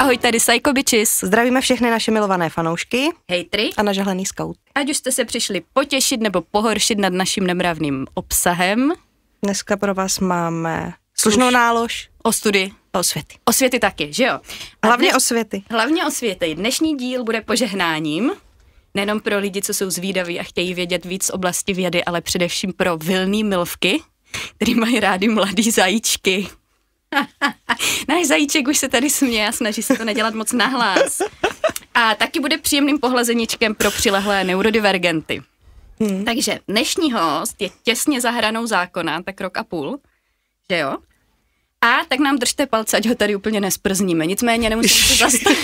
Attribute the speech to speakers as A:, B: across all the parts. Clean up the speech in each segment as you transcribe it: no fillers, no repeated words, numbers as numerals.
A: Ahoj, tady Psycho Bitches.
B: Zdravíme všechny naše milované fanoušky.
A: Hejtry.
B: A nažehlený scout.
A: Ať už jste se přišli potěšit nebo pohoršit nad naším nemravným obsahem.
B: Dneska pro vás máme slušnou nálož.
A: Ostudy.
B: Osvěty.
A: Osvěty taky, že jo?
B: Hlavně osvěty.
A: Hlavně osvěty. Dnešní díl bude požehnáním. Nejenom pro lidi, co jsou zvídaví a chtějí vědět víc z oblasti vědy, ale především pro vilný milvky, který mají rádi mladý zajíčky. Náš zajíček už se tady směje a snaží se to nedělat moc nahlas. A taky bude příjemným pohlazeničkem pro přilehlé neurodivergenty. Takže dnešní host je těsně za hranou zákona, tak rok a půl, že jo? A tak nám držte palce, ať ho tady úplně nesprzníme. Nicméně nemusíme se zastavit.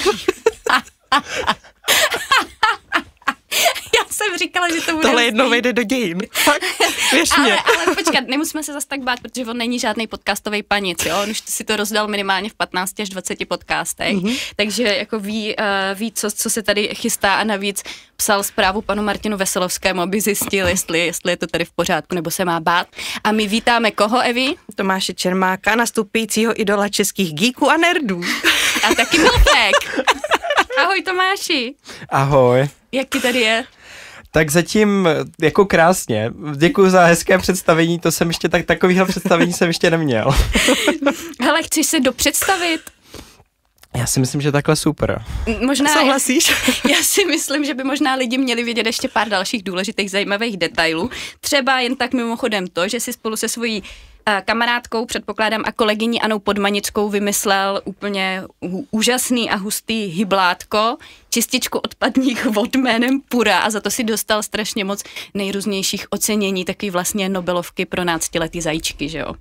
A: Já jsem říkala, že to bude...
B: Tohle jednou vejde do dějin. Fakt, věř mě.
A: Ale počkat, nemusíme se zas tak bát, protože on není žádný podcastový panic, jo? On už si to rozdal minimálně v 15 až 20 podcastech, takže jako ví co se tady chystá a navíc psal zprávu panu Martinu Veselovskému, aby zjistil, jestli je to tady v pořádku, nebo se má bát. A my vítáme koho, Evi?
B: Tomáše Čermáka, nastupujícího idola českých geeků a nerdů.
A: A taky Milfek. Ahoj Tomáši.
C: Ahoj.
A: Jak ti tady je?
C: Tak zatím jako krásně. Děkuji za hezké představení, to jsem ještě takovýhle představení jsem ještě neměl.
A: Hele, chceš se dopředstavit?
C: Já si myslím, že takhle super.
A: Možná
B: Souhlasíš?
A: Já si myslím, že by možná lidi měli vědět ještě pár dalších důležitých zajímavých detailů. Třeba jen tak mimochodem to, že si spolu se svojí kamarádkou, předpokládám, a kolegyní Anou Podmanickou vymyslel úplně úžasný a hustý hyblátko, čističku odpadních vod jménem Pura a za to si dostal strašně moc nejrůznějších ocenění, taky vlastně Nobelovky pro 12letý zajíčky, že jo?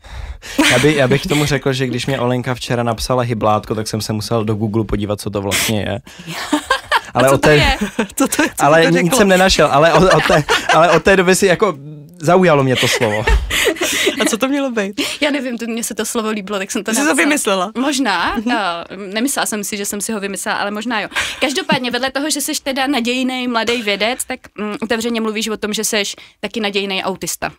C: Já bych tomu řekl, že když mě Olenka včera napsala hyblátko, tak jsem se musel do Google podívat, co to vlastně je. Ale
A: co to je?
C: Ale nic jsem nenašel, ale od té doby si jako zaujalo mě to slovo.
B: A co to mělo být?
A: Já nevím, mně se to slovo líbilo, tak jsem to
B: napsala.
A: Jsi
B: to vymyslela?
A: Možná, nemyslela jsem si, že jsem si ho vymyslela, ale možná jo. Každopádně vedle toho, že jsi teda nadějný mladý vědec, tak otevřeně mluvíš o tom, že jsi taky nadějný autista.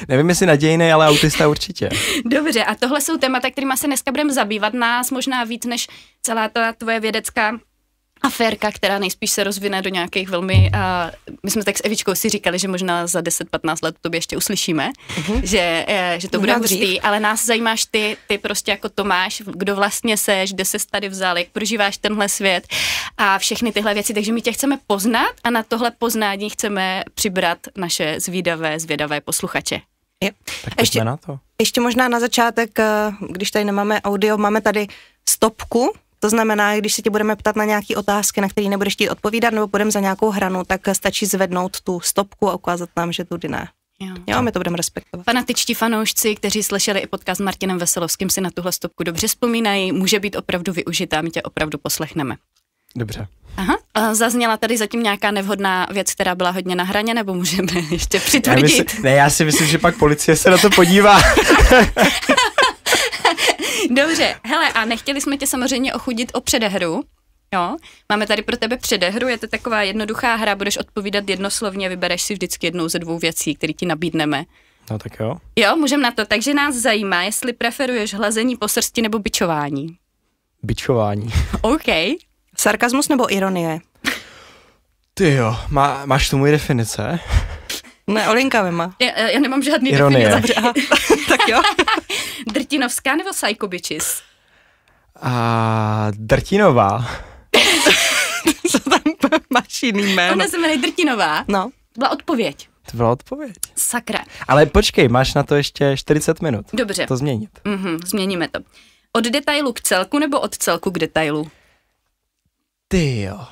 C: Nevím, jestli nadějný, ale autista určitě.
A: Dobře, a tohle jsou témata, kterýma se dneska budeme zabývat, nás možná víc než celá ta tvoje vědecká aférka, která nejspíš se rozvine do nějakých velmi, my jsme tak s Evičkou si říkali, že možná za 10-15 let tobě ještě uslyšíme, že to bude hustý, ale nás zajímáš ty prostě jako Tomáš, kdo vlastně seš, kde ses tady vzal, jak prožíváš tenhle svět a všechny tyhle věci, takže my tě chceme poznat a na tohle poznání chceme přibrat naše zvědavé posluchače.
B: Jo.
C: Tak na to.
B: Ještě možná na začátek, když tady nemáme audio, máme tady stopku. To znamená, když se tě budeme ptat na nějaké otázky, na které nebudeš chtít odpovídat, nebo půjdeme za nějakou hranu, tak stačí zvednout tu stopku a ukázat nám, že tudy ne. Jo, my to budeme respektovat.
A: Fanatičtí fanoušci, kteří slyšeli i podcast s Martinem Veselovským, si na tuhle stopku dobře vzpomínají, může být opravdu využitá, my tě opravdu poslechneme.
C: Dobře.
A: Aha, a zazněla tady zatím nějaká nevhodná věc, která byla hodně na hraně, nebo můžeme ještě přitvrdit?
C: Já si myslím, že pak policie se na to podívá.
A: Dobře, hele, a nechtěli jsme tě samozřejmě ochudit o předehru, jo? Máme tady pro tebe předehru, je to taková jednoduchá hra, budeš odpovídat jednoslovně, vybereš si vždycky jednou ze 2 věcí, které ti nabídneme.
C: No tak jo.
A: Jo, můžeme na to, takže nás zajímá, jestli preferuješ hlazení po srsti nebo bičování.
C: Bičování.
A: OK.
B: Sarkazmus nebo ironie?
C: Ty jo, máš tu můj definice?
B: Ne, Olinka vyma.
A: Já nemám žádný
C: ironie.
A: Definice.
B: Tak jo.
A: Drtinovská nebo Psycho Bitches?
C: Drtinová.
B: Co tam máš jiný jméno?
A: Ona se jmenuje Drtinová.
B: No.
A: Byla odpověď.
C: To byla odpověď.
A: Sakra.
C: Ale počkej, máš na to ještě 40 minut.
A: Dobře.
C: To změnit.
A: Změníme to. Od detailu k celku nebo od celku k detailu?
C: Ty jo.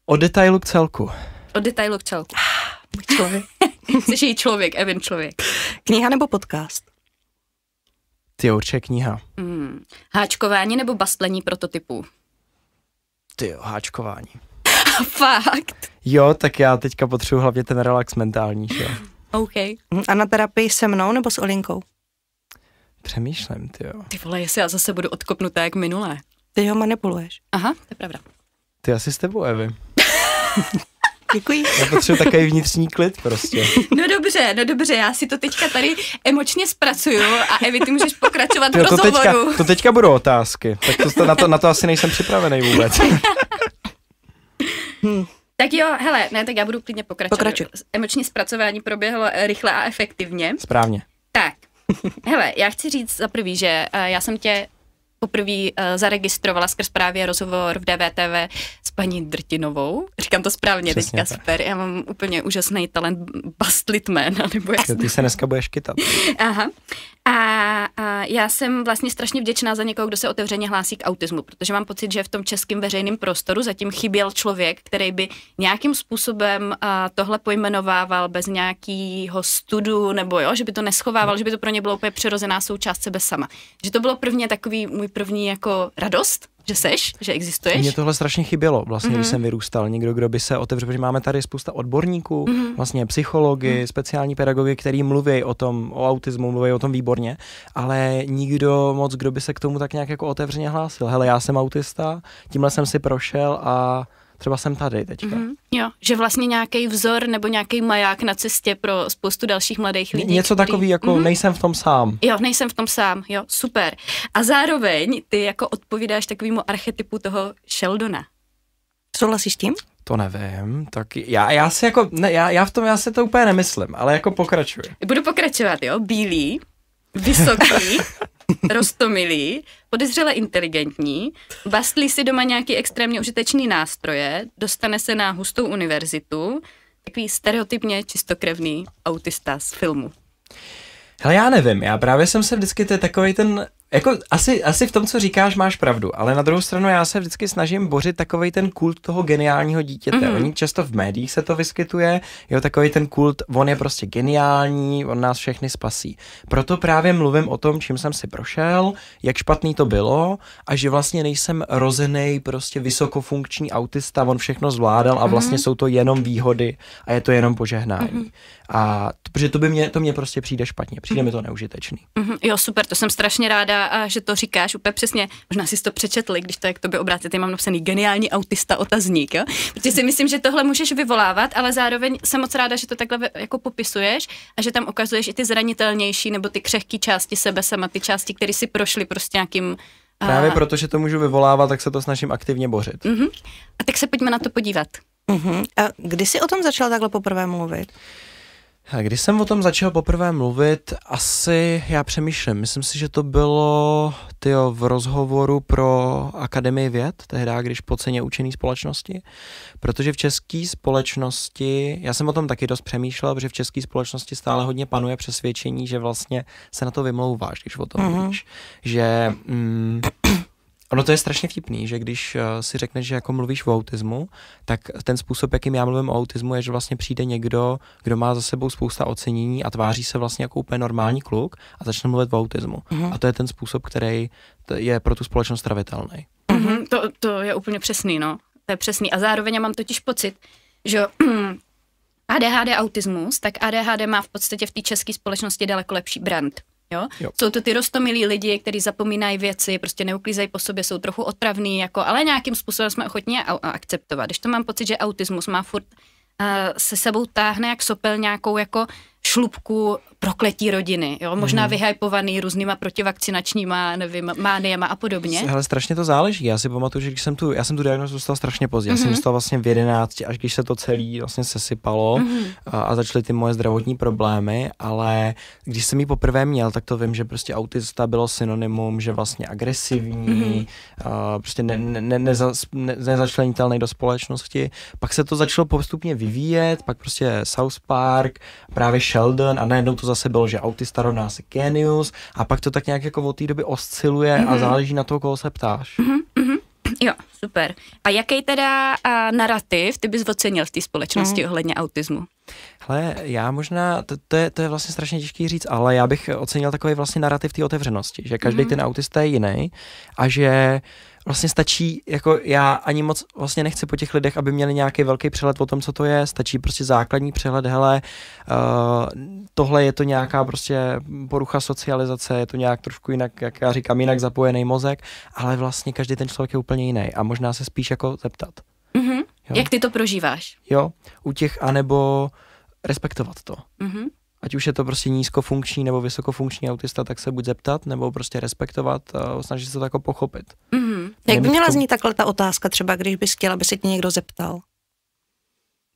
C: Od detailu k celku.
A: Od detailu k celku.
B: Člověk.
A: Jsi jí člověk, Evin člověk.
B: Kniha nebo podcast?
C: Ty jo, určitě kniha.
A: Háčkování nebo bastlení prototypů?
C: Ty jo, háčkování.
A: Fakt?
C: Jo, tak já teďka potřebuji hlavně ten relax mentální, že jo.
A: OK.
B: A na terapii se mnou nebo s Olinkou?
C: Přemýšlím, ty jo.
A: Ty vole, jestli já zase budu odkopnutá jak minulé.
B: Ty ho manipuluješ.
A: Aha, to je pravda.
C: Ty asi s tebou, Evi.
B: Děkuji.
C: Já potřebuji takový vnitřní klid prostě.
A: No dobře, já si to teďka tady emočně zpracuju a Evi, ty můžeš pokračovat v rozhovoru.
C: To teďka budou otázky, tak na to asi nejsem připravený vůbec.
A: Tak jo, hele, ne, tak já budu klidně pokračovat.
B: Pokračuj.
A: Emoční zpracování proběhlo rychle a efektivně.
C: Správně.
A: Tak, hele, já chci říct za prvý, že já jsem tě poprvé zaregistrovala skrz právě rozhovor v DVTV s paní Drtinovou. Říkám to správně,
C: Přesně
A: teďka
C: tak.
A: super. Já mám úplně úžasný talent bastlit jména, nebo jak
C: Ty se dneska budeš kytat.
A: Aha. A já jsem vlastně strašně vděčná za někoho, kdo se otevřeně hlásí k autismu, protože mám pocit, že v tom českém veřejném prostoru zatím chyběl člověk, který by nějakým způsobem tohle pojmenovával bez nějakého studu, nebo jo, že by to neschovával, že by to pro ně bylo úplně přirozená součást sebe sama. Že to bylo prvně takový můj první jako radost, že seš, že existuješ.
C: Mně tohle strašně chybělo, vlastně, když jsem vyrůstal. Někdo, kdo by se otevřel, protože máme tady spousta odborníků, vlastně psychologi, speciální pedagogy, který mluví o tom, o autismu, mluví o tom výborně, ale nikdo moc, kdo by se k tomu tak nějak jako otevřeně hlásil. Hele, já jsem autista, tímhle jsem si prošel a třeba jsem tady teďka.
A: Jo, že vlastně nějaký vzor nebo nějaký maják na cestě pro spoustu dalších mladých lidí.
C: Něco takový, jako nejsem v tom sám.
A: Jo, nejsem v tom sám, jo, super. A zároveň ty jako odpovídáš takovému archetypu toho Sheldona.
B: Souhlasíš s tím?
C: To nevím, tak já si jako, ne, já si to úplně nemyslím, ale jako pokračuji.
A: Budu pokračovat, jo, bílý, vysoký, roztomilý, podezřele inteligentní, bastlí si doma nějaký extrémně užitečný nástroje, dostane se na hustou univerzitu, takový stereotypně čistokrevný autista z filmu.
C: Hele, já nevím, já právě jsem se vždycky, to je takovej ten, jako asi v tom, co říkáš, máš pravdu, ale na druhou stranu já se vždycky snažím bořit takovej ten kult toho geniálního dítěte. Oni často v médiích se to vyskytuje, jo, takovej ten kult, on je prostě geniální, on nás všechny spasí. Proto právě mluvím o tom, čím jsem si prošel, jak špatný to bylo a že vlastně nejsem rozenej prostě vysokofunkční autista, on všechno zvládal a vlastně jsou to jenom výhody a je to jenom požehnání. A protože to mě prostě přijde špatně, přijde mi to neužitečný.
A: Jo, super, to jsem strašně ráda, a že to říkáš úplně přesně. Možná jsi to přečetli, když to je k tobě obrátit, mám napsaný geniální autista otazník, jo? Protože si myslím, že tohle můžeš vyvolávat, ale zároveň jsem moc ráda, že to takhle jako popisuješ a že tam ukazuješ i ty zranitelnější nebo ty křehké části sebe sama, ty části, které si prošly prostě nějakým...
C: Právě protože to můžu vyvolávat, tak se to snažím aktivně bořit.
A: A tak se pojďme na to podívat.
B: A kdy jsi o tom začal takhle poprvé mluvit?
C: Když jsem o tom začal poprvé mluvit, asi já přemýšlím, myslím si, že to bylo v rozhovoru pro Akademii věd, tehdy, když po ceně učené společnosti, protože v české společnosti, já jsem o tom taky dost přemýšlel, protože v české společnosti stále hodně panuje přesvědčení, že vlastně se na to vymlouváš, když o tom mluvíš, že... Ono to je strašně vtipný, že když si řekneš, že jako mluvíš o autismu, tak ten způsob, jakým já mluvím o autismu, je, že vlastně přijde někdo, kdo má za sebou spousta ocenění a tváří se vlastně jako úplně normální kluk a začne mluvit o autismu. A to je ten způsob, který je pro tu společnost stravitelný.
A: To je úplně přesný, no. To je přesný. A zároveň já mám totiž pocit, že ADHD autismus, tak ADHD má v podstatě v té české společnosti daleko lepší brand. Jo? Jsou to ty roztomilí lidi, kteří zapomínají věci, prostě neuklízejí po sobě, jsou trochu otravný, jako, ale nějakým způsobem jsme ochotní akceptovat. Když to mám pocit, že autismus má furt se sebou táhne jak sopel nějakou jako šlupku prokletí rodiny, jo? Možná vyhypovaný různýma protivakcinačníma, nevím, mániema a podobně.
C: Hele, strašně to záleží. Já si pamatuju, že když já jsem tu diagnózu dostal strašně pozdě. Já jsem dostal vlastně v 11, až když se to celé vlastně sesypalo a začaly ty moje zdravotní problémy, ale když jsem ji poprvé měl, tak to vím, že prostě autista bylo synonymum, že vlastně agresivní, prostě nezačlenitelný do společnosti. Pak se to začalo postupně vyvíjet, pak prostě South Park, právě Sheldon a najednou to zase bylo, že autista rovná se genius a pak to tak nějak jako od té doby osciluje a záleží na to, koho se ptáš.
A: Jo, super. A jaký teda narrativ ty bys ocenil v té společnosti ohledně autismu?
C: Hele, já možná, to je vlastně strašně těžký říct, ale já bych ocenil takový vlastně narrativ té otevřenosti, že každý ten autista je jiný a že vlastně stačí, jako já ani moc vlastně nechci po těch lidech, aby měli nějaký velký přehled o tom, co to je, stačí prostě základní přehled, hele, tohle je to nějaká prostě porucha socializace, je to nějak trošku jinak, jak já říkám, jinak zapojený mozek, ale vlastně každý ten člověk je úplně jiný a možná se spíš jako zeptat. Jo?
A: Jak ty to prožíváš?
C: Jo, u těch, anebo respektovat to. Ať už je to prostě nízkofunkční nebo vysokofunkční autista, tak se buď zeptat, nebo prostě respektovat a snažit se to jako pochopit.
B: Jak by měla znít takhle ta otázka třeba, když bys chtěla, aby se tě někdo zeptal?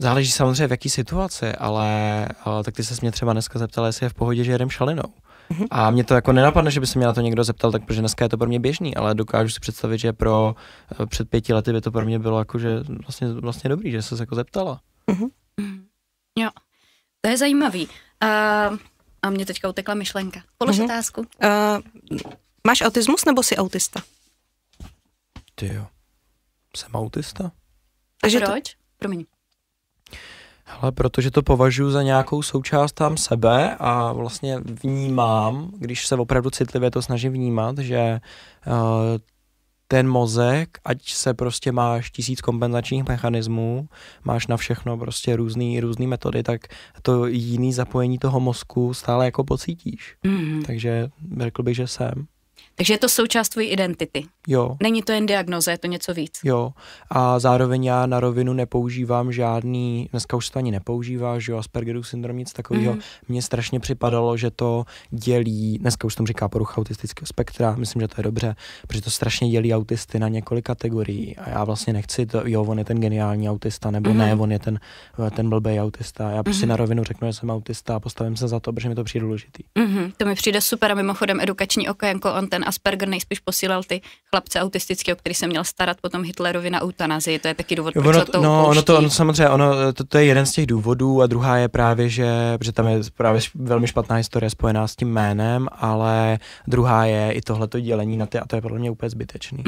C: Záleží samozřejmě v jaký situaci, ale tak ty se mě třeba dneska zeptala, jestli je v pohodě, že jedem šalinou. A mě to jako nenapadne, že by se mě na to někdo zeptal, tak protože dneska je to pro mě běžný, ale dokážu si představit, že před 5 lety by to pro mě bylo jako, že vlastně dobrý, že se jako zeptala.
A: Jo, to je zajímavý. A mě teďka utekla myšlenka. Polož otázku.
B: Máš autismus nebo jsi autista?
C: Ty jo, jsem autista.
A: Takže proč? Promiň.
C: Hele, protože to považuji za nějakou součást tam sebe a vlastně vnímám, když se opravdu citlivě to snažím vnímat, že ten mozek, ať se prostě máš 1000 kompenzačních mechanismů, máš na všechno prostě různý metody, tak to jiný zapojení toho mozku stále jako pocítíš. Takže řekl bych, že jsem.
A: Takže je to součást tvojí identity.
C: Jo.
A: Není to jen diagnoza, je to něco víc.
C: Jo. A zároveň já na rovinu nepoužívám žádný, dneska už to ani nepoužívá, že jo, Aspergerův syndrom, nic takového. Mně strašně připadalo, že to dělí, dneska už tomu říká porucha autistického spektra, myslím, že to je dobře, protože to strašně dělí autisty na několik kategorií a já vlastně nechci to, jo, on je ten geniální autista, nebo ne, on je ten blbej autista. Já prostě na rovinu řeknu, že jsem autista a postavím se za to, protože mi to přijde důležitý.
A: To mi přijde super a mimochodem edukační okénko, on ten Asperger nejspíš posílal ty chlapce autistické, o který se měl starat potom Hitlerovi na eutanazii. To je taky důvod, proč to
C: samozřejmě, to je jeden z těch důvodů a druhá je právě, že tam je právě velmi špatná historie spojená s tím jménem, ale druhá je i tohleto dělení na ty a to je podle mě úplně zbytečný.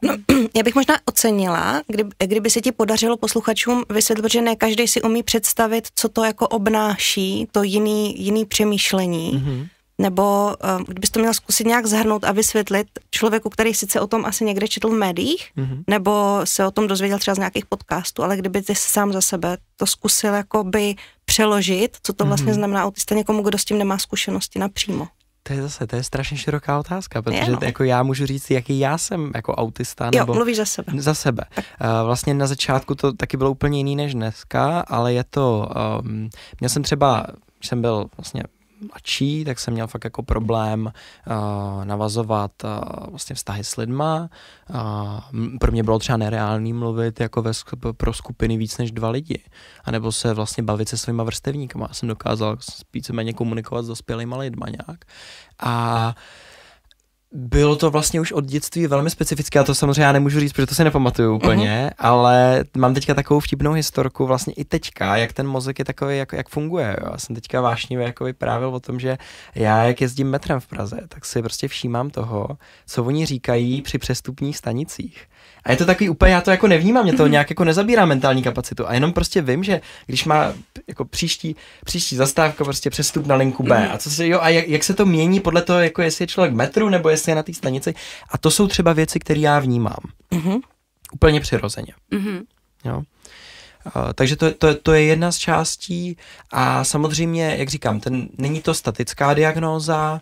B: No, já bych možná ocenila, kdyby se ti podařilo posluchačům vysvětlit, že ne každý si umí představit, co to jako obnáší, to jiný přemýšlení. Nebo kdybys to měl zkusit nějak zhrnout a vysvětlit člověku, který sice o tom asi někde četl v médiích, nebo se o tom dozvěděl třeba z nějakých podcastů, ale kdyby ty sám za sebe to zkusil jakoby přeložit, co to vlastně znamená autista někomu, kdo s tím nemá zkušenosti napřímo.
C: To je strašně široká otázka, protože jako já můžu říct, jaký já jsem jako autista. Nebo
B: mluvíš za sebe.
C: Za sebe. Vlastně na začátku to taky bylo úplně jiný než dneska, ale je to, měl jsem třeba, když jsem byl vlastně mladší, tak jsem měl fakt jako problém navazovat vlastně vztahy s lidma. Pro mě bylo třeba nereálný mluvit jako pro skupiny víc než 2 lidi. A nebo se vlastně bavit se svýma vrstevníkama. Já jsem dokázal víceméně komunikovat s dospělýma lidma nějak. A bylo to vlastně už od dětství velmi specifické, a to samozřejmě já nemůžu říct, protože to si nepamatuju úplně, ale mám teďka takovou vtipnou historku vlastně i teďka, jak ten mozek je takový, jak funguje. Jo. Já jsem teďka vášnivě jako vyprávěl o tom, že já, jak jezdím metrem v Praze, tak si prostě všímám toho, co oni říkají při přestupních stanicích. A je to takový úplně, já to jako nevnímám, mě to nějak jako nezabírá mentální kapacitu a jenom prostě vím, že když má jako příští zastávka prostě přestup na linku B a jak se to mění podle toho, jako jestli je člověk v metru nebo jestli je na té stanici a to jsou třeba věci, které já vnímám. Úplně přirozeně. Jo. Takže to je jedna z částí a samozřejmě, jak říkám, není to statická diagnóza,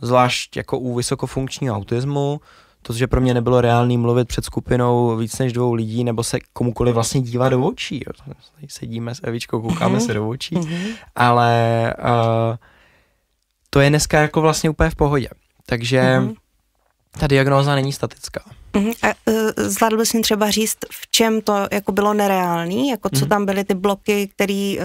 C: zvlášť jako u vysokofunkčního autismu, to, že pro mě nebylo reálný mluvit před skupinou víc než 2 lidí, nebo se komukoliv vlastně dívat do očí. Jo. Sedíme s Evičkou, koukáme se do očí, ale to je dneska jako vlastně úplně v pohodě. Takže ta diagnóza není statická.
B: A zvládl bys mi třeba říct, v čem to jako bylo nereálný, jako co tam byly ty bloky, který,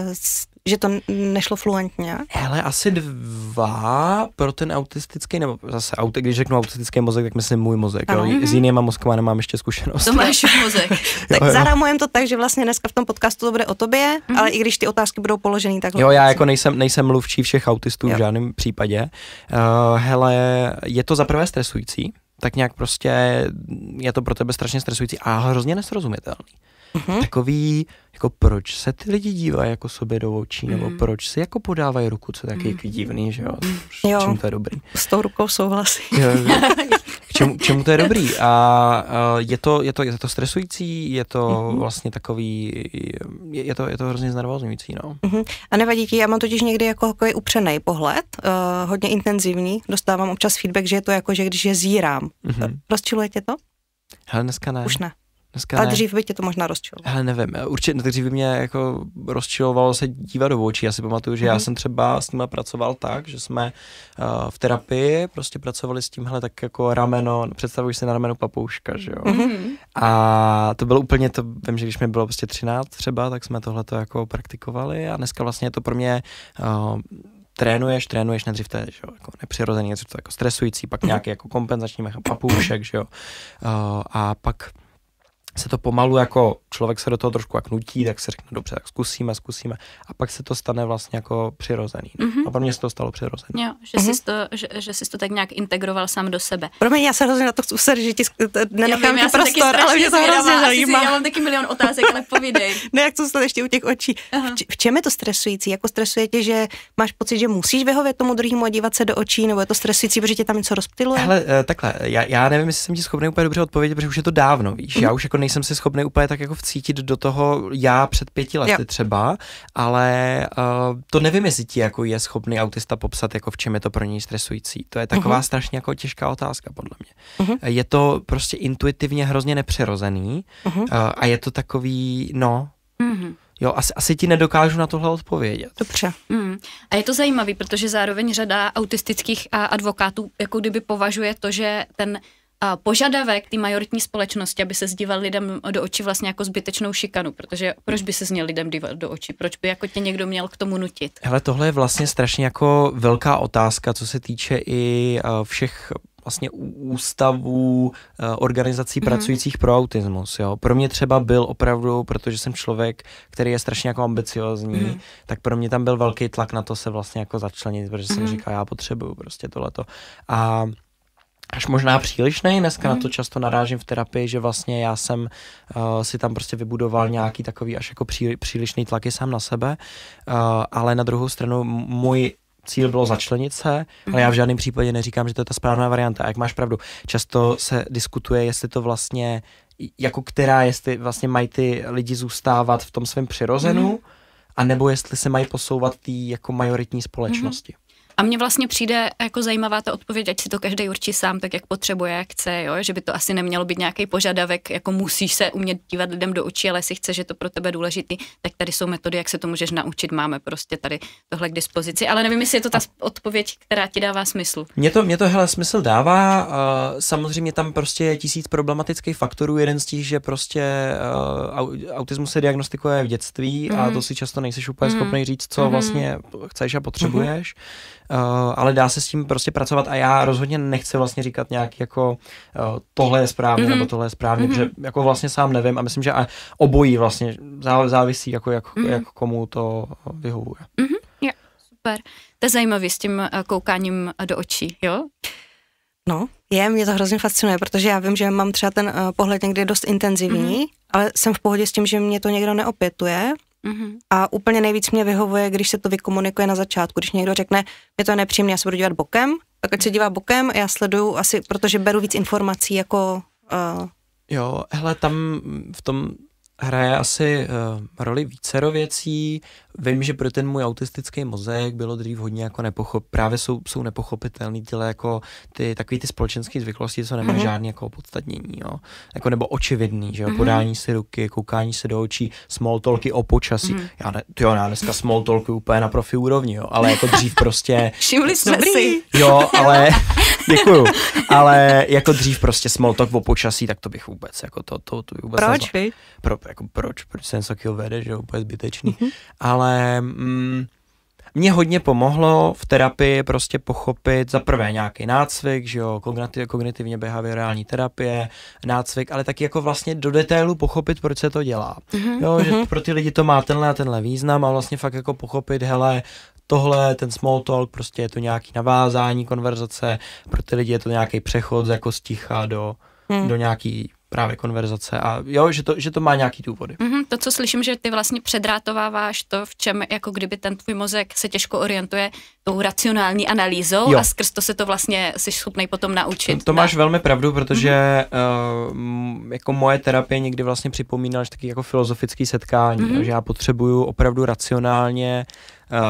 B: že to nešlo fluentně?
C: Hele, asi 2 pro ten autistický, nebo zase když řeknu autistický mozek, tak myslím můj mozek. S jinýma mozkama nemám ještě zkušenost.
A: To máš mozek.
B: Tak zarámujem to tak, že vlastně dneska v tom podcastu to bude o tobě, ale i když ty otázky budou položeny takhle.
C: Jo, já jako nejsem mluvčí všech autistů v žádném případě. Hele, je to zaprvé stresující, tak nějak prostě je to pro tebe strašně stresující a hrozně nesrozumitelný. Takový, jako proč se ty lidi dívají jako sobě do očí, nebo proč si jako podávají ruku, co taky divný, že jo? Čemu to je dobrý?
B: S tou rukou souhlasím.
C: Čemu to je dobrý? A je to stresující, je to vlastně takový, je to hrozně znervózňující, no.
B: A nevadí ti, já mám totiž někdy jako upřenej pohled, hodně intenzivní, dostávám občas feedback, že je to jako, že když je zírám. Rozčiluje tě to?
C: Hele, dneska ne.
B: Už ne. Ale dřív by tě to možná rozčilovalo.
C: Hele, nevím, určitě dřív by mě jako rozčilovalo se dívat do očí. Já si pamatuju, že já jsem třeba s nimi pracoval tak, že jsme v terapii prostě pracovali s tímhle tak jako rameno, představuji si na ramenu papouška, že jo. A to bylo úplně to, vím, že když mi bylo prostě 13 třeba, tak jsme tohleto jako praktikovali a dneska vlastně je to pro mě trénuješ, nejdřív to je, že jo, jako nepřirozený, nejdřív to jako stresující, pak nějaký jako kompenzační papoušek, že jo. A pak se to pomalu jako člověk se do toho trošku jak nutí, tak se řekne dobře, tak zkusíme a pak se to stane vlastně jako přirozený. A pro mě se to stalo přirozený.
A: Jo, že jsi to tak nějak integroval sám do sebe.
B: Pro mě já se hrozně na to chci usadit, že ti nenechám ti prostor, ale mě to hrozně zajímá.
A: Já mám taky milion otázek, ale povídej.
B: Ne, jak to stane ještě u těch očí. V čem je to stresující? Jako stresuje tě, že máš pocit, že musíš vyhovět tomu druhému a dívat se do očí, nebo je to stresující, protože tě tam něco rozptyluje?
C: Hele, takhle, já nevím, jestli jsem ti schopný úplně dobře odpovědět, protože už je to dávno, víš. Já už jako nejsem si schopný úplně tak jako vcítit do toho já před 5 lety třeba, ale to nevím, jestli ti jako je schopný autista popsat, jako v čem je to pro něj stresující. To je taková strašně jako těžká otázka podle mě. Je to prostě intuitivně hrozně nepřirozený a je to takový, jo, asi ti nedokážu na tohle odpovědět.
B: Dobře.
A: A je to zajímavý, protože zároveň řada autistických advokátů jako kdyby považuje to, že ten požadavek té majoritní společnosti, aby se díval lidem do očí vlastně jako zbytečnou šikanu, protože proč by se měl lidem dívat do očí, proč by jako tě někdo měl k tomu nutit?
C: Hele, tohle je vlastně strašně jako velká otázka, co se týče i všech vlastně ústavů, organizací pracujících pro autismus. Jo. Pro mě třeba byl opravdu, protože jsem člověk, který je strašně jako ambiciozní, tak pro mě tam byl velký tlak na to se vlastně jako začlenit, protože jsem říkal, já potřebuju prostě tohleto. A až možná přílišnej, dneska na to často narážím v terapii, že vlastně já jsem si tam prostě vybudoval nějaký takový až jako přílišný tlaky sám na sebe, ale na druhou stranu můj cíl bylo začlenit se, ale já v žádném případě neříkám, že to je ta správná varianta. A jak máš pravdu, často se diskutuje, jestli to vlastně, jako jestli vlastně mají ty lidi zůstávat v tom svém přirozenu, anebo jestli se mají posouvat té jako majoritní společnosti.
A: A mně vlastně přijde jako zajímavá ta odpověď, ať si to každý určí sám, tak jak potřebuje, jak chce, jo? Že by to asi nemělo být nějaký požadavek, jako musíš se umět dívat lidem do očí, ale jestli chceš, že to pro tebe důležitý, tak tady jsou metody, jak se to můžeš naučit, máme prostě tady tohle k dispozici, ale nevím, jestli je to ta odpověď, která ti dává smysl. Mně to
C: hele smysl dává, samozřejmě tam prostě je 1000 problematických faktorů, jeden z těch, že prostě autismus se diagnostikuje v dětství a to si často nejseš úplně schopný říct, co vlastně chceš a potřebuješ. Ale dá se s tím prostě pracovat a já rozhodně nechci vlastně říkat nějak jako tohle je správně nebo tohle je správně, protože jako vlastně sám nevím a myslím, že obojí vlastně závisí jako jak komu to vyhovuje.
A: Jo, super. To je zajímavý s tím koukáním do očí, jo?
B: No, mě to hrozně fascinuje, protože já vím, že mám třeba ten pohled někdy dost intenzivní, ale jsem v pohodě s tím, že mě to někdo neopětuje. A úplně nejvíc mě vyhovuje, když se to vykomunikuje na začátku, když někdo řekne, je to nepříjemné, já se budu dívat bokem, tak ať se dívá bokem, já sleduju asi, protože beru víc informací jako...
C: Jo, hele, tam v tom hraje asi roli vícero věcí. Vím, že pro ten můj autistický mozek bylo dřív hodně jako právě jsou nepochopitelný tyhle jako takový ty společenské zvyklosti, co nemají žádný jako opodstatnění, jo. Jako nebo očividný, že jo, podání si ruky, koukání se do očí, small talky o počasí. Já dneska small talky úplně na profi úrovni, jo, ale jako dřív prostě...
A: Všimli jsme si.
C: Jo, ale... Děkuju, ale jako dřív prostě small talk o počasí, tak to bych vůbec, jako to vůbec
B: proč, vy?
C: Proč se něco takového vede, že je úplně zbytečný, ale mě hodně pomohlo v terapii prostě pochopit za prvé nějaký nácvik, že jo, kognitivně behaviorální terapie, nácvik, ale taky jako vlastně do detailu pochopit, proč se to dělá. Jo, že pro ty lidi to má tenhle a tenhle význam a vlastně fakt jako pochopit, hele, tohle, ten small talk, prostě je to nějaký navázání konverzace, pro ty lidi je to nějaký přechod jako z ticha do nějaký právě konverzace a jo, že to má nějaký důvody.
A: To, co slyším, že ty vlastně předrátováváš to, v čem jako kdyby ten tvůj mozek se těžko orientuje tou racionální analýzou a skrz to se to vlastně jsi schopnej potom naučit.
C: To máš velmi pravdu, protože jako moje terapie někdy vlastně připomínaly taky jako filozofický setkání, že já potřebuju opravdu racionálně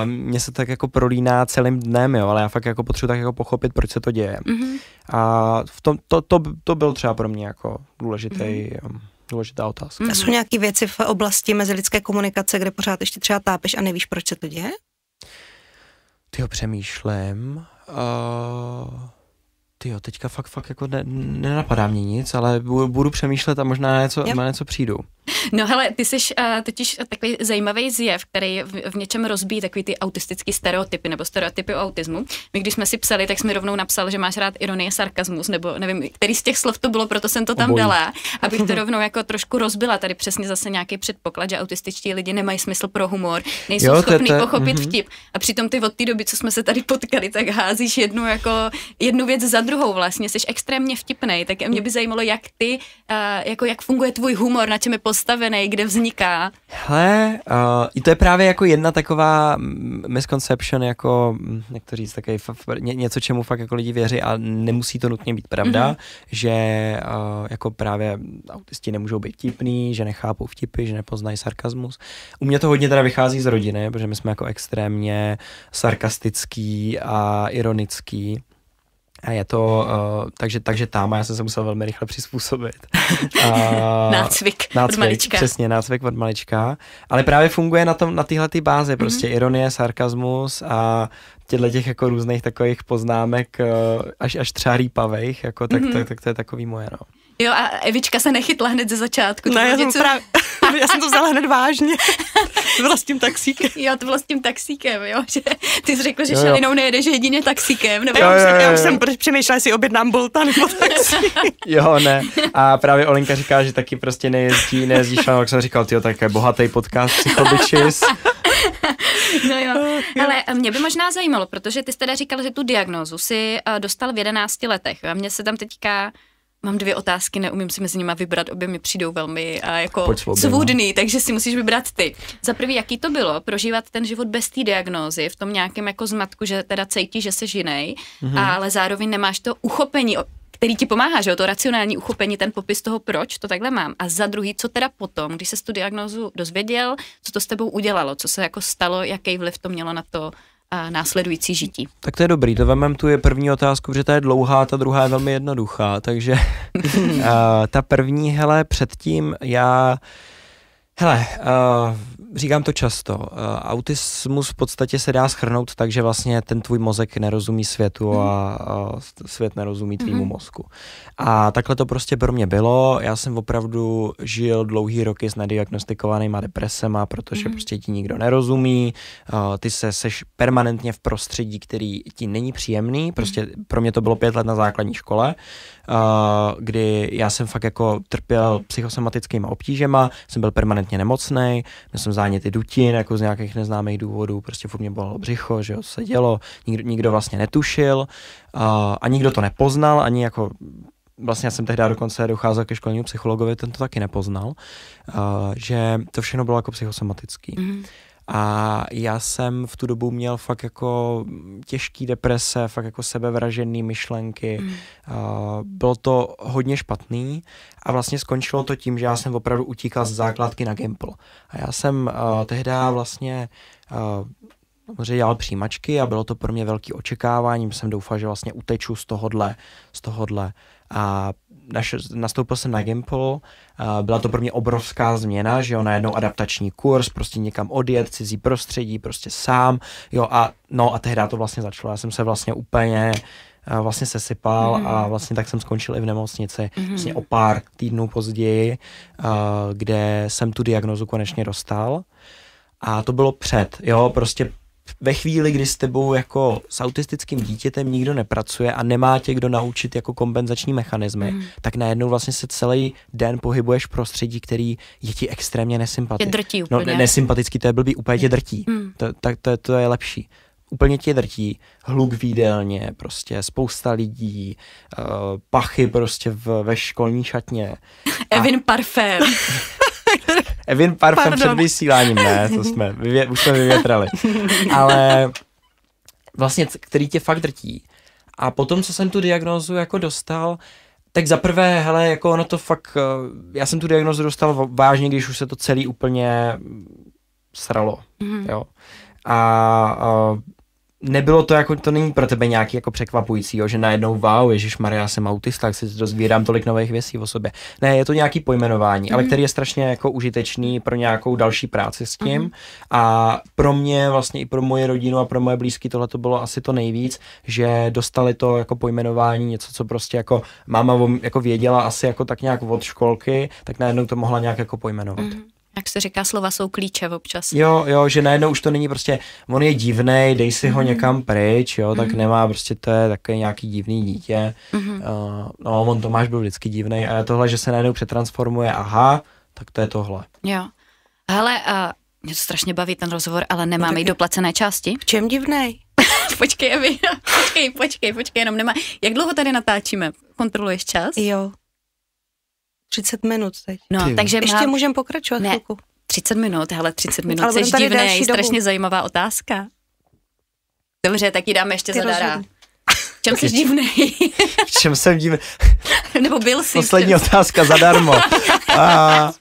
C: mě se tak jako prolíná celým dnem, jo, ale já fakt jako potřebuji tak jako pochopit, proč se to děje. A v tom, to byl třeba pro mě jako důležitý důležitá otázka.
B: A jsou nějaké věci v oblasti mezilidské komunikace, kde pořád ještě třeba tápeš a nevíš, proč se to děje?
C: Tyjo, přemýšlím. Tyjo, teďka fakt jako nenapadá mě nic, ale budu přemýšlet a možná na něco přijdu.
A: No hele, ty jsi totiž takový zajímavý zjev, který v něčem rozbíjí takový ty autistický stereotypy nebo stereotypy o autismu. My když jsme si psali, tak jsme rovnou napsal, že máš rád ironii, sarkazmus, nebo nevím, který z těch slov to bylo, proto jsem to tam dala, abych to rovnou jako trošku rozbila. Tady přesně zase nějaký předpoklad, že autističtí lidi nemají smysl pro humor, nejsou schopní pochopit vtip. A přitom ty od té doby, co jsme se tady potkali, tak házíš jednu věc za druhou vlastně, jsi extrémně vtipnej, tak mě by zajímalo, jak ty, jak funguje tvůj humor, na čem je postavený, kde vzniká.
C: Hele, to je právě jako jedna taková misconception, jako, jak to říct, takový něco, čemu fakt jako lidi věří a nemusí to nutně být pravda, že jako právě autisti nemůžou být vtipný, že nechápou vtipy, že nepoznají sarkazmus. U mě to hodně teda vychází z rodiny, protože my jsme jako extrémně sarkastický a ironický. A je to, takže tam, a já jsem se musel velmi rychle přizpůsobit.
A: Nácvik od malička.
C: Přesně, nácvik od malička. Ale právě funguje na téhletý bázi, prostě ironie, sarkazmus a těch jako různých takových poznámek, až třeba rýpavejch, jako, tak to je takový moje, no.
A: Jo, a Evička se nechytla hned ze začátku.
B: Ne, já jsem to vzala hned vážně. To bylo s tím taxíkem.
A: Jo, to bylo s tím taxíkem, jo, že ty jsi řekl, že šelinou nejedeš jedině taxíkem. Nebo
B: já už jsem přemýšlela, jestli objednám Bolta nebo taxi.
C: Jo, ne. A právě Olenka říká, že taky prostě nejezdí šlenou, tak jsem říkal, tyjo, tak je bohatý podcast Psychobičis.
A: No jo, ale mě by možná zajímalo, protože ty jsi teda říkal, že tu diagnózu si dostal v 11 letech a mně se tam teďka mám 2 otázky, neumím si mezi nimi vybrat, obě mi přijdou velmi jako svůdný, takže si musíš vybrat ty. Za prvý, jaký to bylo prožívat ten život bez té diagnózy, v tom nějakém jako zmatku, že teda cítíš, že jsi jinej, ale zároveň nemáš to uchopení, který ti pomáhá, že jo, to racionální uchopení, ten popis toho, proč to takhle mám. A za druhý, co teda potom, když ses tu diagnózu dozvěděl, co to s tebou udělalo, co se jako stalo, jaký vliv to mělo na to následující žití.
C: Tak to je dobrý, to vemem tu je první otázku, protože ta je dlouhá, ta druhá je velmi jednoduchá, takže ta první, hele, předtím říkám to často, autismus v podstatě se dá shrnout tak, že vlastně ten tvůj mozek nerozumí světu a svět nerozumí tvýmu mozku. A takhle to prostě pro mě bylo, já jsem opravdu žil dlouhý roky s nediagnostikovanýma depresema, protože prostě ti nikdo nerozumí, ty seš permanentně v prostředí, který ti není příjemný, prostě pro mě to bylo 5 let na základní škole, kdy já jsem fakt jako trpěl psychosomatickýma obtížema, jsem byl permanentně nemocnej, měl jsem záněty dutin, jako z nějakých neznámých důvodů, prostě furt mě bolelo břicho, že jo, co se dělo, nikdo vlastně netušil a nikdo to nepoznal, ani jako, vlastně já jsem tehdy dokonce docházel ke školnímu psychologovi, ten to taky nepoznal, že to všechno bylo jako psychosomatický. A já jsem v tu dobu měl fakt jako těžký deprese, fakt jako sebevražedný myšlenky. Bylo to hodně špatný a vlastně skončilo to tím, že já jsem opravdu utíkal z základky na Gimple. A já jsem tehdy vlastně dělal přijímačky a bylo to pro mě velký očekávání, jsem doufal, že vlastně uteču z tohodle. A nastoupil jsem na Gimple, byla to pro mě obrovská změna, že jo, najednou adaptační kurz, prostě někam odjet, cizí prostředí, prostě sám, jo, a tehdy to vlastně začalo, já jsem se vlastně úplně vlastně sesypal a vlastně tak jsem skončil i v nemocnici, vlastně o pár týdnů později, kde jsem tu diagnózu konečně dostal a to bylo prostě ve chvíli, kdy s tebou jako s autistickým dítětem nikdo nepracuje a nemá tě kdo naučit jako kompenzační mechanismy, tak najednou vlastně se celý den pohybuješ v prostředí, který je ti extrémně nesympatický.
A: Tě drtí úplně.
C: No, nesympatický, to je blbý, úplně tě drtí. To je lepší. Úplně tě drtí, hluk v jídelně, prostě spousta lidí, pachy prostě ve školní šatně.
A: Evin parfém.
C: Evin parfém před vysíláním, ne, to už jsme vyvětrali. Ale vlastně, který tě fakt drtí. A potom, co jsem tu diagnózu jako dostal, tak zaprvé, hele, jako ono to fakt, já jsem tu diagnózu dostal vážně, když už se to celý úplně sralo, jo. A nebylo to jako, to není pro tebe nějaký jako překvapující, jo, že najednou wow, ježišmarja, já jsem autista, tak si dozvídám tolik nových věcí o sobě. Ne, je to nějaký pojmenování, ale který je strašně jako užitečný pro nějakou další práci s tím a pro mě vlastně i pro moje rodinu a pro moje blízky tohle to bylo asi to nejvíc, že dostali to jako pojmenování, něco, co prostě jako máma jako věděla asi jako tak nějak od školky, tak najednou to mohla nějak jako pojmenovat.
A: Jak se říká, slova jsou klíče občas.
C: Jo, že najednou už to není prostě, on je divnej, dej si ho někam pryč, jo, tak nemá prostě, to je takový nějaký divný dítě. No, on Tomáš byl vždycky divnej a tohle, že se najednou přetransformuje, aha, tak to je tohle.
A: Jo. Hele, mě to strašně baví ten rozhovor, ale nemáme i doplacené části.
B: V čem divnej?
A: Počkej, Evi, počkej, jenom nemá. Jak dlouho tady natáčíme? Kontroluješ čas?
B: Jo. 30 minut teď.
A: No, takže
B: ještě můžeme pokračovat chvilku.
A: 30 minut, hele, 30 minut, jsi divnej, strašně zajímavá otázka. Dobře, tak ji dáme ještě zadara. V čem jsi divnej?
C: V čem jsem divnej?
A: Nebo byl jsi?
C: Poslední otázka zadarmo. A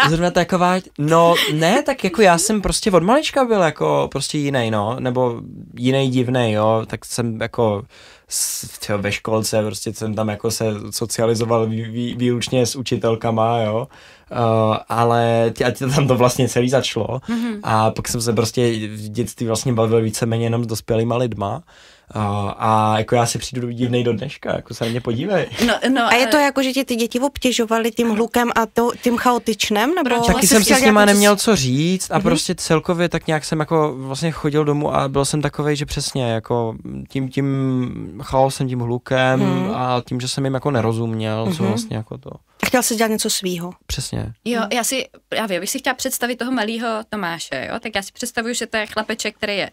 C: zrovna taková, no ne, tak jako já jsem prostě od malička byl jako prostě jiný, no, nebo jiný divnej, jo, tak jsem jako ve školce, prostě jsem tam jako se socializoval výlučně s učitelkama, jo, ale tam to vlastně celý začalo a pak jsem se prostě v dětství vlastně bavil víceméně jenom s dospělýma lidma. A jako já si přijdu divnej do dneška, jako se na mě podívej.
B: No, a je to jako, že tě ty děti obtěžovaly tím hlukem a tím chaotičnem? Nebo
C: taky jsem si s nima neměl co říct a prostě celkově tak nějak jsem jako vlastně chodil domů a byl jsem takovej, že přesně jako tím chaosem, tím hlukem a tím, že jsem jim jako nerozuměl, co vlastně jako to.
B: A chtěl jsi dělat něco svýho.
C: Přesně.
A: Jo, já bych si chtěla představit toho malého Tomáše, jo, tak já si představuju, že to je chlapeček, který je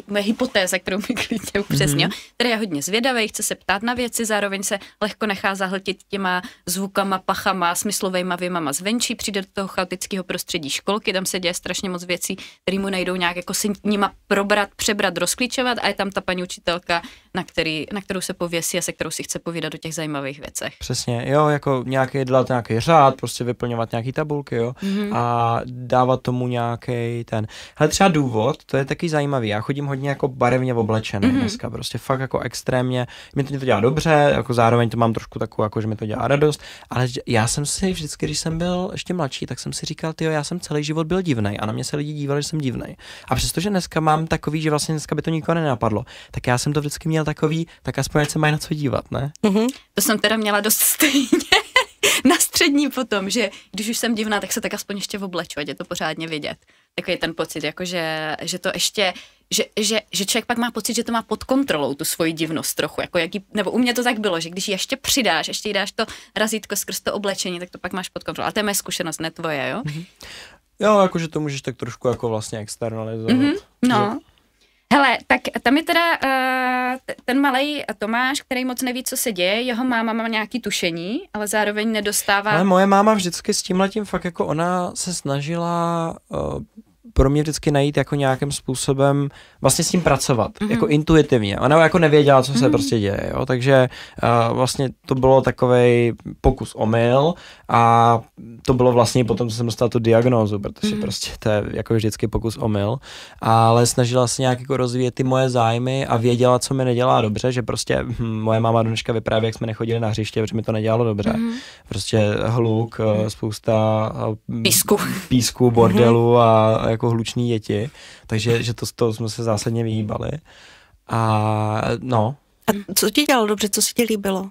A: moje hypotéza, kterou mi klidně upřesnil, který je hodně zvědavý, chce se ptát na věci, zároveň se lehko nechá zahltit těma zvukama, pachama, smyslovejma věmama zvenčí, přijde do toho chaotického prostředí školky, tam se děje strašně moc věcí, které mu najdou nějak jako si nima probrat, přebrat, rozklíčovat a je tam ta paní učitelka, na kterou se pověsí a se kterou si chce povídat o těch zajímavých věcech.
C: Přesně, jo, jako nějaký řád, prostě vyplňovat nějaký tabulky, jo, a dávat tomu nějaký ten. Hele, třeba důvod, to je taky zajímavý. Já chodím hodně jako barevně oblečený dneska, prostě fakt jako extrémně, mi to dělá dobře, jako zároveň to mám trošku takovou, jako že mi to dělá radost, ale já jsem si vždycky, když jsem byl ještě mladší, tak jsem si říkal, tyjo, já jsem celý život byl divnej a na mě se lidi dívali, že jsem divnej. A přestože dneska mám takový, že vlastně dneska by to nikoho nenapadlo, tak já jsem to vždycky měl takový, tak aspoň se mají na co dívat, ne?
A: To jsem teda měla dost stejně. Na střední potom, že když už jsem divná, tak se tak aspoň ještě obleču, ať je to pořádně vidět. Takový ten pocit, jako že to ještě, že člověk pak má pocit, že to má pod kontrolou, tu svoji divnost trochu, jako nebo u mě to tak bylo, že když ještě přidáš, ještě jí dáš to razítko skrz to oblečení, tak to pak máš pod kontrolou. A to je moje zkušenost, ne tvoje, jo?
C: Jo, jakože to můžeš tak trošku jako vlastně externalizovat.
A: No. Hele, tak tam je teda ten malej Tomáš, který moc neví, co se děje, jeho máma má nějaký tušení, ale zároveň nedostává...
C: Ale moje máma vždycky s tímhletím fakt jako ona se snažila pro mě vždycky najít jako nějakým způsobem vlastně s tím pracovat, jako intuitivně. Ona jako nevěděla, co se prostě děje, jo? Takže vlastně to bylo takovej pokus omyl a to bylo vlastně potom, co jsem dostal tu diagnózu, protože prostě to je jako vždycky pokus omyl, ale snažila se nějak jako rozvíjet ty moje zájmy a věděla, co mi nedělá dobře, že prostě moje máma dneška vypráví, jak jsme nechodili na hřiště, protože mi to nedělalo dobře. Prostě hluk, spousta písku, bordelu a jako hluční děti, takže že to jsme se zásadně vyhýbali. A no.
B: A co ti dělalo dobře, co si ti líbilo?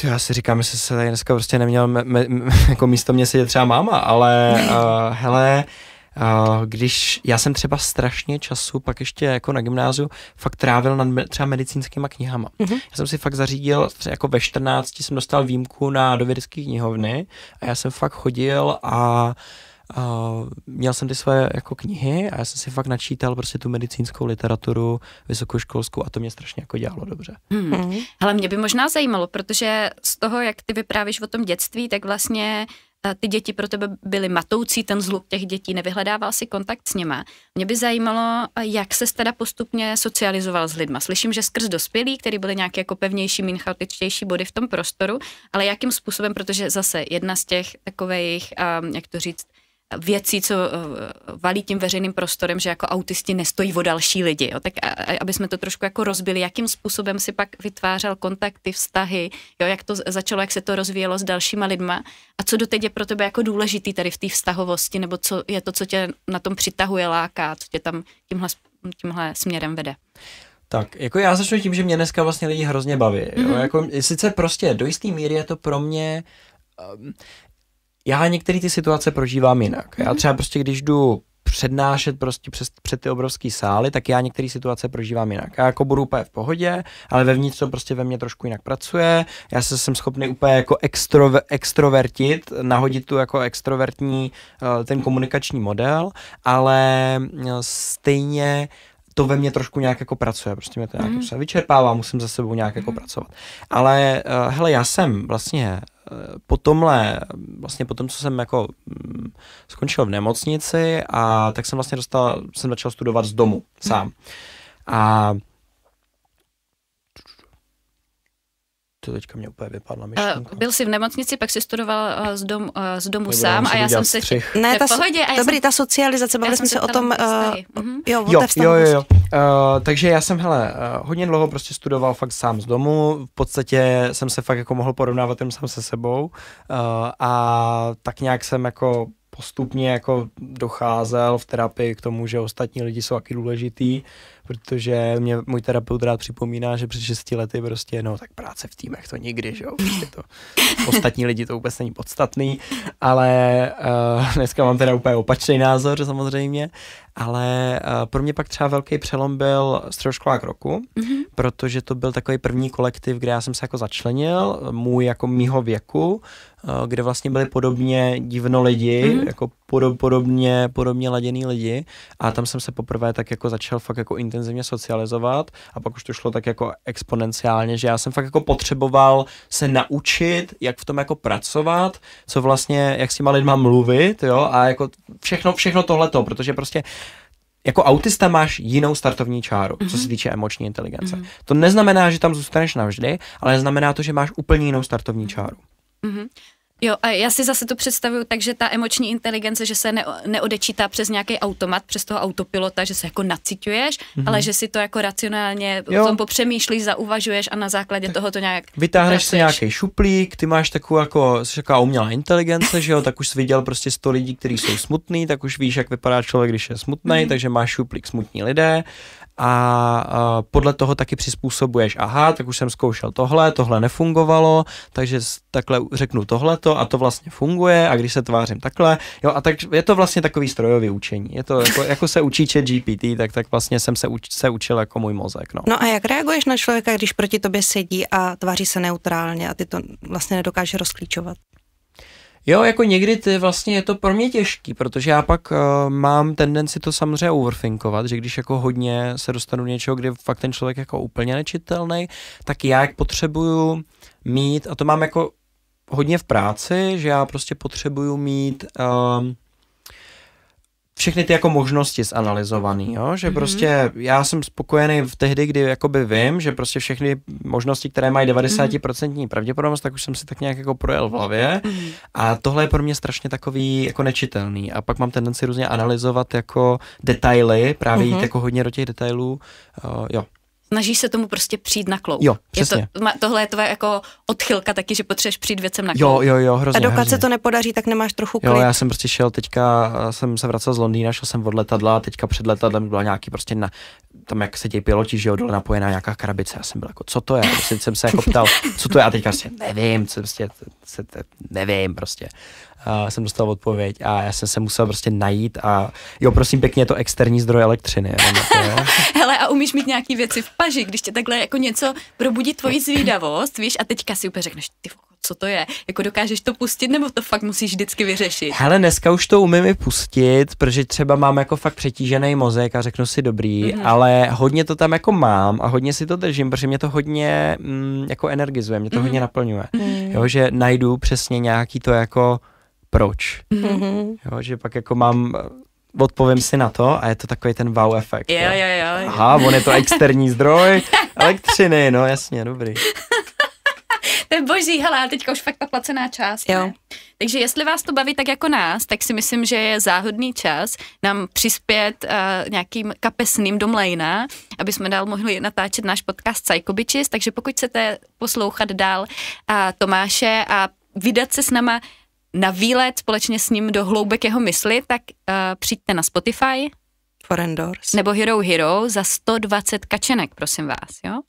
C: Já si říkám, že se tady dneska prostě neměl jako místo mě sedět třeba máma, ale hele, když já jsem třeba strašně času pak ještě jako na gymnáziu fakt trávil nad třeba medicínskýma knihama. Já jsem si fakt zařídil, jako ve 14 jsem dostal výjimku do vědecké knihovny a já jsem fakt chodil a měl jsem ty svoje jako knihy a já jsem si fakt načítal prostě tu medicínskou literaturu vysokoškolskou a to mě strašně jako dělalo dobře.
A: Hele, mě by možná zajímalo, protože z toho, jak ty vyprávíš o tom dětství, tak vlastně ty děti pro tebe byly matoucí, ten zhluk těch dětí, nevyhledával si kontakt s nima. Mě by zajímalo, jak ses teda postupně socializoval s lidma. Slyším, že skrz dospělí, který byly nějaké jako pevnější, méně chaotičtější body v tom prostoru, ale jakým způsobem, protože zase jedna z těch takových, jak to říct, věcí, co valí tím veřejným prostorem, že jako autisti nestojí o další lidi. Jo? Tak aby jsme to trošku jako rozbili, jakým způsobem si pak vytvářel kontakty, vztahy, jo? Jak to začalo, jak se to rozvíjelo s dalšíma lidma a co doteď je pro tebe jako důležitý tady v té vztahovosti, nebo co je to, co tě na tom přitahuje, láká, co tě tam tímhle směrem vede.
C: Tak, jako já začnu tím, že mě dneska vlastně lidi hrozně baví. Jo? Jako, sice prostě do jisté míry je to pro mě... Já některé ty situace prožívám jinak. Já třeba prostě, když jdu přednášet prostě před ty obrovský sály, tak já některé situace prožívám jinak. Já jako budu úplně v pohodě, ale vevnitř to prostě ve mně trošku jinak pracuje. Já jsem schopný úplně jako extrovertit, nahodit tu jako extrovertní ten komunikační model, ale stejně to ve mně trošku nějak jako pracuje, prostě mě to nějak se vyčerpává, musím za sebou nějak jako pracovat. Ale hele, já jsem vlastně po tom, co jsem jako skončil v nemocnici a tak jsem vlastně jsem začal studovat z domu sám. A to teďka mě úplně vypadla myšlenka.
A: Byl jsi v nemocnici, pak jsi studoval z domu sám a já jsem se...
B: Ne, ta socializace, bavili jsme se o tom, o té vztahovosti.
C: Takže já jsem, hodně dlouho prostě studoval fakt sám z domu, v podstatě jsem se fakt jako mohl porovnávat jen sám se sebou a tak nějak jsem jako postupně jako docházel v terapii k tomu, že ostatní lidi jsou taky důležitý, protože mě můj terapeut rád připomíná, že před 6 lety prostě, no tak práce v týmech to nikdy, že jo, prostě to ostatní lidi to vůbec není podstatný, ale dneska mám teda úplně opačný názor samozřejmě, ale pro mě pak třeba velký přelom byl středoškolák roku, protože to byl takový první kolektiv, kde já jsem se jako začlenil, jako mýho věku, kde vlastně byli podobně divno lidi, jako podobně laděný lidi a tam jsem se poprvé tak jako začal fakt jako intenzivně socializovat a pak už to šlo tak jako exponenciálně, že já jsem fakt jako potřeboval se naučit, jak v tom jako pracovat, co vlastně, jak s těma lidma mluvit, jo, a jako všechno tohleto, protože prostě jako autista máš jinou startovní čáru, co se týče emoční inteligence. To neznamená, že tam zůstaneš navždy, ale znamená to, že máš úplně jinou startovní čáru.
A: Jo, a já si zase to představuju tak, že ta emoční inteligence, že se neodečítá přes nějaký automat, přes toho autopilota, že se jako naciťuješ, ale že si to jako racionálně o tom popřemýšlíš, zauvažuješ a na základě toho to nějak
C: vytáhneš si nějaký šuplík, ty máš takovou jako, jsi taková umělá inteligence, že jo, tak už jsi viděl prostě 100 lidí, kteří jsou smutný, tak už víš, jak vypadá člověk, když je smutný, takže máš šuplík smutní lidé. A podle toho taky přizpůsobuješ, tak už jsem zkoušel tohle nefungovalo, takže takhle řeknu tohleto a to vlastně funguje a když se tvářím takhle, jo, a tak je to vlastně takový strojový učení, je to jako se učí ChatGPT, tak vlastně jsem se učil jako můj mozek, no.
B: No a jak reaguješ na člověka, když proti tobě sedí a tváří se neutrálně a ty to vlastně nedokáže rozklíčovat?
C: Jo, jako někdy vlastně je to pro mě těžký, protože já pak mám tendenci to samozřejmě overthinkovat, že když jako hodně se dostanu do něčeho, kdy fakt ten člověk jako úplně nečitelný, tak já jak potřebuju mít, a to mám jako hodně v práci, že já prostě potřebuju mít všechny ty jako možnosti zanalyzovaný, jo? Že prostě já jsem spokojený v tehdy, kdy jakoby vím, že prostě všechny možnosti, které mají 90% pravděpodobnost, tak už jsem si tak nějak jako projel v hlavě a tohle je pro mě strašně takový jako nečitelný a pak mám tendenci různě analyzovat jako detaily, právě jít jako hodně do těch detailů, jo.
A: Snažíš se tomu prostě přijít na kloub.
C: Jo, přesně.
A: Tohle je tvoje jako odchylka taky, že potřebuješ přijít věcem na kloub.
C: Jo, hrozně.
B: A dokud se to nepodaří, tak nemáš trochu klid.
C: Jo, já jsem prostě šel teďka, jsem se vracel z Londýna, šel jsem od letadla a teďka před letadlem byla nějaký prostě tam jak se dějí piloti, že jo, dole napojená nějaká krabice. Já jsem byl jako, co to je? Prostě jsem se jako ptal, co to je a teďka prostě nevím prostě. Jsem dostal odpověď a já jsem se musel prostě najít a jo, prosím pěkně, je to externí zdroj elektřiny.
A: Hele, a umíš mít nějaký věci v paži, když tě takhle jako něco probudí tvoji zvídavost, víš, a teďka si úplně řekneš, ty co to je? Jako dokážeš to pustit, nebo to fakt musíš vždycky vyřešit?
C: Hele, dneska už to umím i pustit, protože třeba mám jako fakt přetížený mozek a řeknu si dobrý, ale hodně to tam jako mám a hodně si to držím, protože mě to hodně jako energizuje, mě to hodně naplňuje. Jo, že najdu přesně nějaký to jako proč. Jo, že pak jako odpovím si na to a je to takový ten wow efekt.
A: Jo.
C: Aha, on je to externí zdroj elektřiny, no jasně, dobrý.
A: To je boží, hele, teďka už fakt ta placená část.
B: Jo.
A: Ne? Takže jestli vás to baví tak jako nás, tak si myslím, že je záhodný čas nám přispět nějakým kapesným do mlejna, aby jsme dál mohli natáčet náš podcast Psychobičis, takže pokud chcete poslouchat dál Tomáše a vydat se s náma na výlet společně s ním do hloubek jeho mysli, tak přijďte na Spotify
B: For Endors.
A: nebo Hero za 120 kačenek, prosím vás, jo?